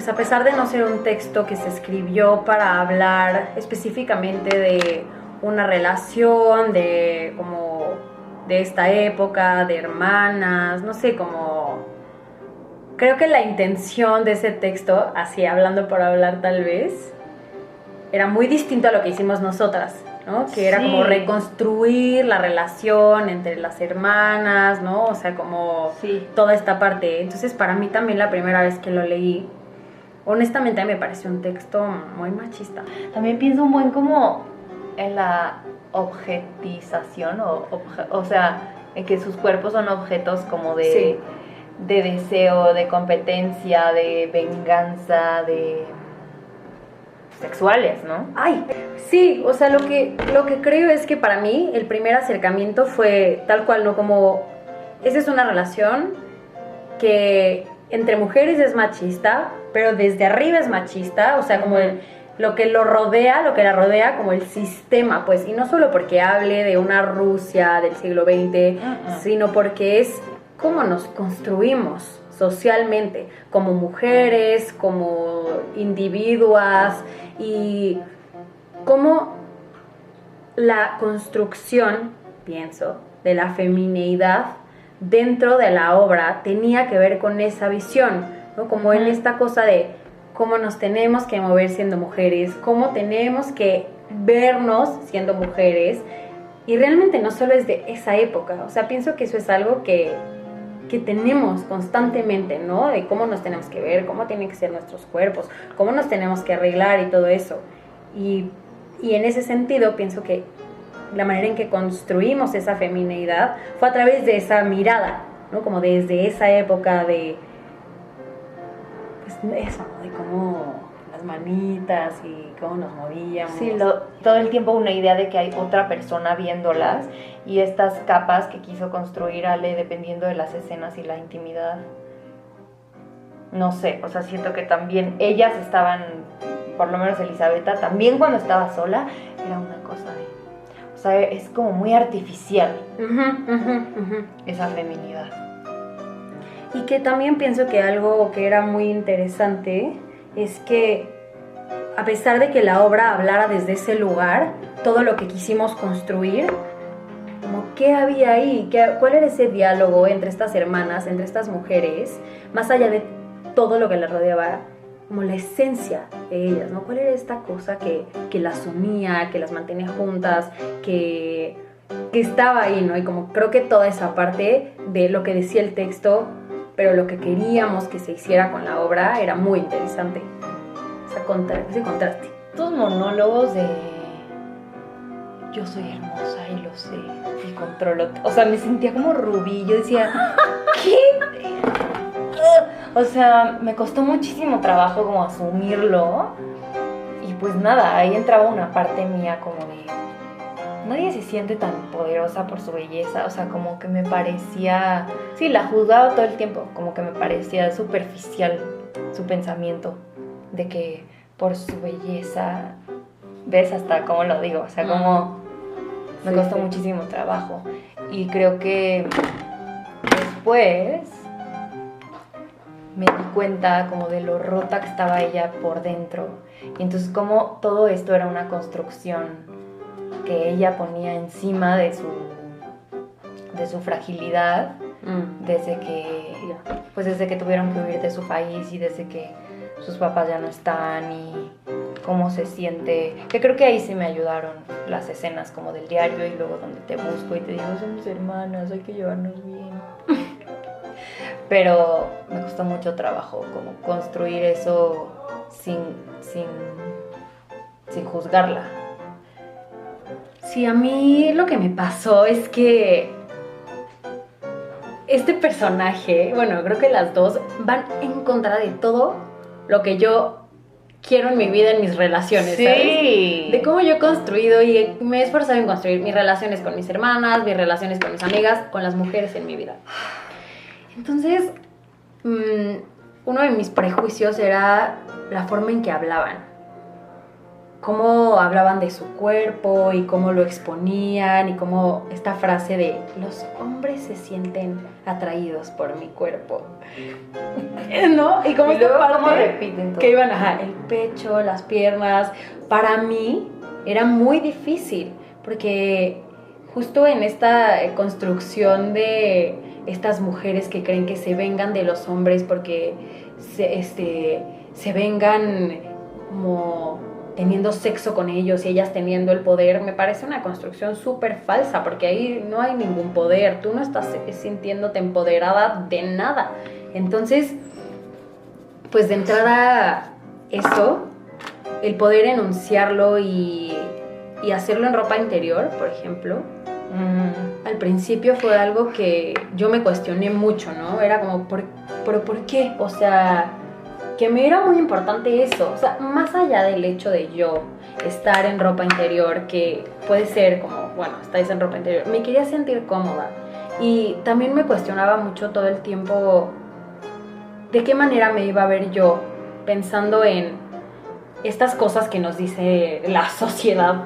pues a pesar de no ser un texto que se escribió para hablar específicamente de una relación, de como de esta época, de hermanas, no sé, como creo que la intención de ese texto, así hablando por hablar tal vez, era muy distinto a lo que hicimos nosotras, ¿no? Que era como reconstruir la relación entre las hermanas, ¿no? O sea, como toda esta parte. Entonces, para mí también la primera vez que lo leí, honestamente me pareció un texto muy machista. También pienso un buen como en la objetización, o sea, en que sus cuerpos son objetos como de deseo, de competencia, de venganza, de sexuales, ¿no? Ay, sí, o sea, lo que creo es que para mí el primer acercamiento fue tal cual, ¿no? Como, esa es una relación que entre mujeres es machista, pero desde arriba es machista, o sea, como lo que la rodea, como el sistema, pues, y no solo porque hable de una Rusia del siglo XX, sino porque es cómo nos construimos socialmente, como mujeres, como individuas, y cómo la construcción, pienso, de la femineidad dentro de la obra tenía que ver con esa visión, ¿no? Como en esta cosa de cómo nos tenemos que mover siendo mujeres, cómo tenemos que vernos siendo mujeres, y realmente no solo es de esa época, o sea, pienso que eso es algo que tenemos constantemente, ¿no? De cómo nos tenemos que ver, cómo tienen que ser nuestros cuerpos, cómo nos tenemos que arreglar y todo eso. Y en ese sentido pienso que la manera en que construimos esa femineidad fue a través de esa mirada, ¿no? Como desde esa época de, pues eso, ¿no? De cómo las manitas y cómo nos movíamos. Sí, todo el tiempo una idea de que hay otra persona viéndolas y estas capas que quiso construir Ale dependiendo de las escenas y la intimidad. No sé, o sea, siento que también ellas estaban, por lo menos Elisabetta, también cuando estaba sola, era una cosa de... O sea, es como muy artificial esa feminidad. Y que también pienso que algo que era muy interesante es que a pesar de que la obra hablara desde ese lugar, todo lo que quisimos construir, como qué había ahí, cuál era ese diálogo entre estas hermanas, entre estas mujeres, más allá de todo lo que las rodeaba, como la esencia de ellas, ¿no? ¿Cuál era esta cosa que las unía, que las mantenía juntas, que estaba ahí, ¿no? Y como creo que toda esa parte de lo que decía el texto, pero lo que queríamos que se hiciera con la obra era muy interesante. Ese contraste. Estos monólogos de yo soy hermosa y lo sé y controlo, o sea, me sentía como Rubí, yo decía, ¿qué? O sea, me costó muchísimo trabajo como asumirlo y pues nada, ahí entraba una parte mía como de nadie se siente tan poderosa por su belleza, o sea, como que me parecía, sí, la juzgaba todo el tiempo, como que me parecía superficial su pensamiento de que por su belleza, ves hasta cómo lo digo, o sea, como me costó muchísimo trabajo y creo que después me di cuenta como de lo rota que estaba ella por dentro y entonces como todo esto era una construcción que ella ponía encima de su fragilidad desde que tuvieron que huir de su país y desde que sus papás ya no están y cómo se siente, que creo que ahí sí me ayudaron las escenas como del diario y luego donde te busco y te digo somos hermanas, hay que llevarnos bien. Pero me costó mucho trabajo como construir eso sin juzgarla. Sí, a mí lo que me pasó es que este personaje, bueno, creo que las dos van en contra de todo lo que yo quiero en mi vida, en mis relaciones, ¿sabes? De cómo yo he construido y me he esforzado en construir mis relaciones con mis hermanas, mis relaciones con mis amigas, con las mujeres en mi vida. Entonces, uno de mis prejuicios era la forma en que hablaban. cómo hablaban de su cuerpo y cómo lo exponían y cómo esta frase de los hombres se sienten atraídos por mi cuerpo, ¿no? Y como Y esta luego, ¿cómo parte repiten todo? que iban, ajá, el pecho, las piernas, para mí era muy difícil porque justo en esta construcción de estas mujeres que creen que se vengan de los hombres porque se vengan como teniendo sexo con ellos y ellas teniendo el poder, me parece una construcción súper falsa, porque ahí no hay ningún poder, tú no estás sintiéndote empoderada de nada. Entonces, pues de entrada eso, el poder enunciarlo y hacerlo en ropa interior, por ejemplo, al principio fue algo que yo me cuestioné mucho, ¿no? Era como, ¿pero por qué? O sea, que me era muy importante eso, o sea, más allá del hecho de yo estar en ropa interior, que puede ser como, bueno, estáis en ropa interior, me quería sentir cómoda y también me cuestionaba mucho todo el tiempo de qué manera me iba a ver yo pensando en estas cosas que nos dice la sociedad.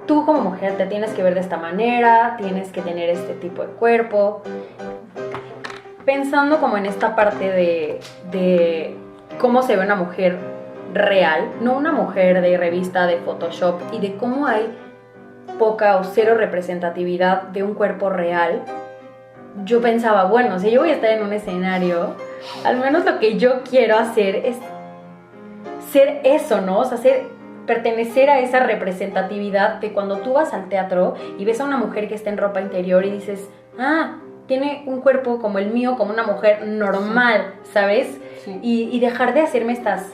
Tú como mujer te tienes que ver de esta manera, tienes que tener este tipo de cuerpo, pensando como en esta parte de cómo se ve una mujer real, no una mujer de revista, de Photoshop, y de cómo hay poca o cero representatividad de un cuerpo real. Yo pensaba, bueno, si yo voy a estar en un escenario, al menos lo que yo quiero hacer es ser eso, ¿no? O sea, pertenecer a esa representatividad de cuando tú vas al teatro y ves a una mujer que está en ropa interior y dices, ah, tiene un cuerpo como el mío, como una mujer normal, ¿sabes? Sí. Y dejar de hacerme estas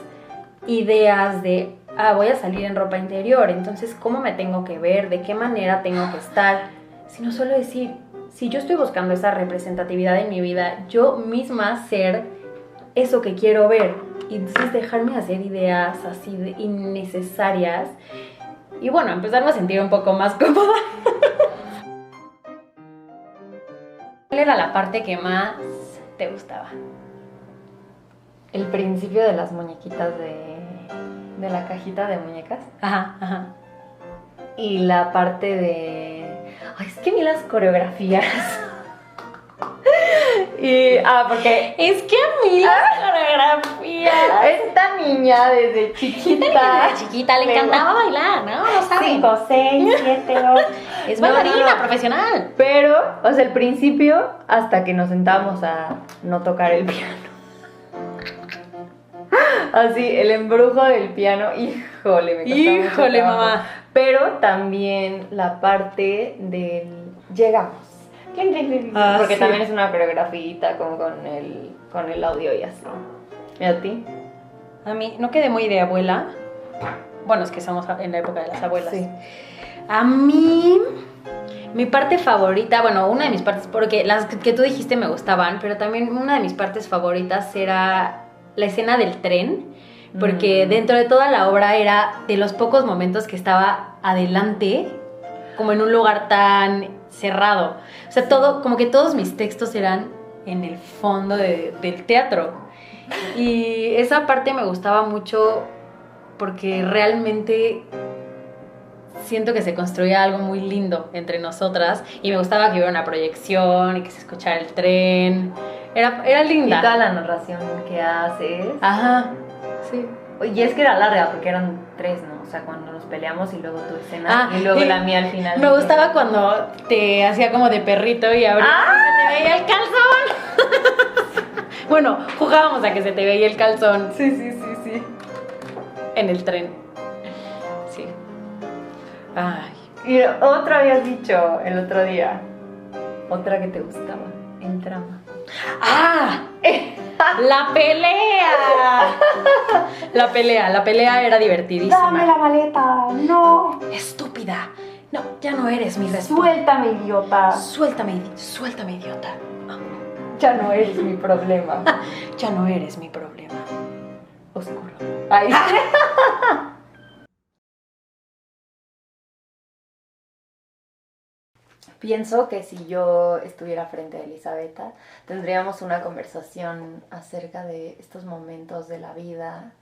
ideas de, voy a salir en ropa interior, entonces, ¿cómo me tengo que ver? ¿De qué manera tengo que estar? Sino solo decir, si yo estoy buscando esa representatividad en mi vida, yo misma ser eso que quiero ver. Y entonces dejarme hacer ideas así de innecesarias y bueno, empezarme a sentir un poco más cómoda. ¿Cuál era la parte que más te gustaba? El principio de las muñequitas de la cajita de muñecas. Ajá, ajá. Y la parte de... Ay, es que a mí las coreografías... porque Es que a mí la coreografía... esta niña desde chiquita... Desde chiquita le encantaba bailar, ¿no? Lo saben. 5, 6, 7, 8... Es bailarina profesional. Pero, o sea, el principio, hasta que nos sentamos a no tocar el piano. Así, el embrujo del piano, híjole, me costó mucho Híjole, trabajo. mamá. Pero también la parte del llegamos. Porque sí. también es una coreografía como con el audio y así. ¿Y a ti? A mí no quedé muy de abuela. Bueno, es que estamos en la época de las abuelas. Sí. A mí, mi parte favorita, bueno, una de mis partes, porque las que tú dijiste me gustaban, pero también una de mis partes favoritas era la escena del tren, porque dentro de toda la obra era de los pocos momentos que estaba adelante, como en un lugar tan cerrado. O sea, todo, como que todos mis textos eran en el fondo del teatro. Y esa parte me gustaba mucho porque realmente siento que se construía algo muy lindo entre nosotras y me gustaba que hubiera una proyección y que se escuchara el tren. Era linda. Y toda la narración que haces. Ajá, sí. Y es que era larga porque eran 3, ¿no? O sea, cuando nos peleamos y luego tu escena y luego la mía al final. Me gustaba cuando te hacía como de perrito y abría y se te veía el calzón. Bueno, jugábamos a que se te veía el calzón. Sí. En el tren. Sí. Ay. Y otra habías dicho el otro día. Otra que te gustaba. En trama. ¡Ah! ¡La pelea! La pelea era divertidísima. ¡Dame la maleta! ¡No! Estúpida. No, ya no eres mi respeto. ¡Suéltame, idiota! Suéltame, idiota. Ya no eres mi problema. Ya no eres mi problema. Oscuro. Ay. Pienso que si yo estuviera frente a Elisabetta, tendríamos una conversación acerca de estos momentos de la vida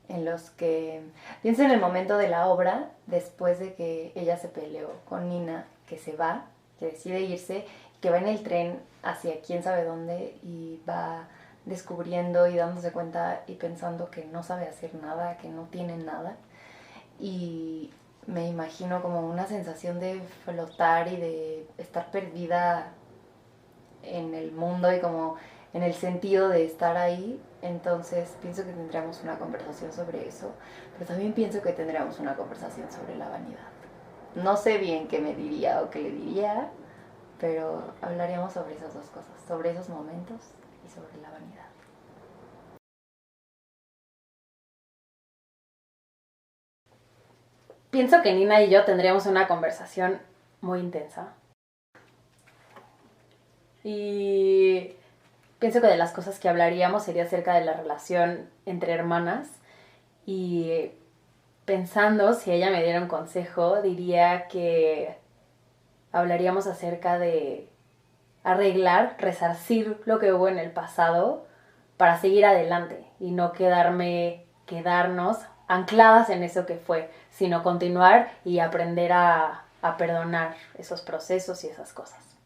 en los que pienso en el momento de la obra, después de que ella se peleó con Nina, que se va, que decide irse, que va en el tren hacia quién sabe dónde y va descubriendo y dándose cuenta y pensando que no sabe hacer nada, que no tiene nada. Y me imagino como una sensación de flotar y de estar perdida en el mundo y como en el sentido de estar ahí. Entonces pienso que tendríamos una conversación sobre eso, pero también pienso que tendríamos una conversación sobre la vanidad. No sé bien qué me diría o qué le diría, pero hablaríamos sobre esas dos cosas, sobre esos momentos y sobre la vanidad. Pienso que Nina y yo tendríamos una conversación muy intensa. Y pienso que de las cosas que hablaríamos sería acerca de la relación entre hermanas. Y pensando, si ella me diera un consejo, diría que hablaríamos acerca de arreglar, resarcir lo que hubo en el pasado para seguir adelante y no quedarnos ancladas en eso que fue, sino continuar y aprender a perdonar esos procesos y esas cosas.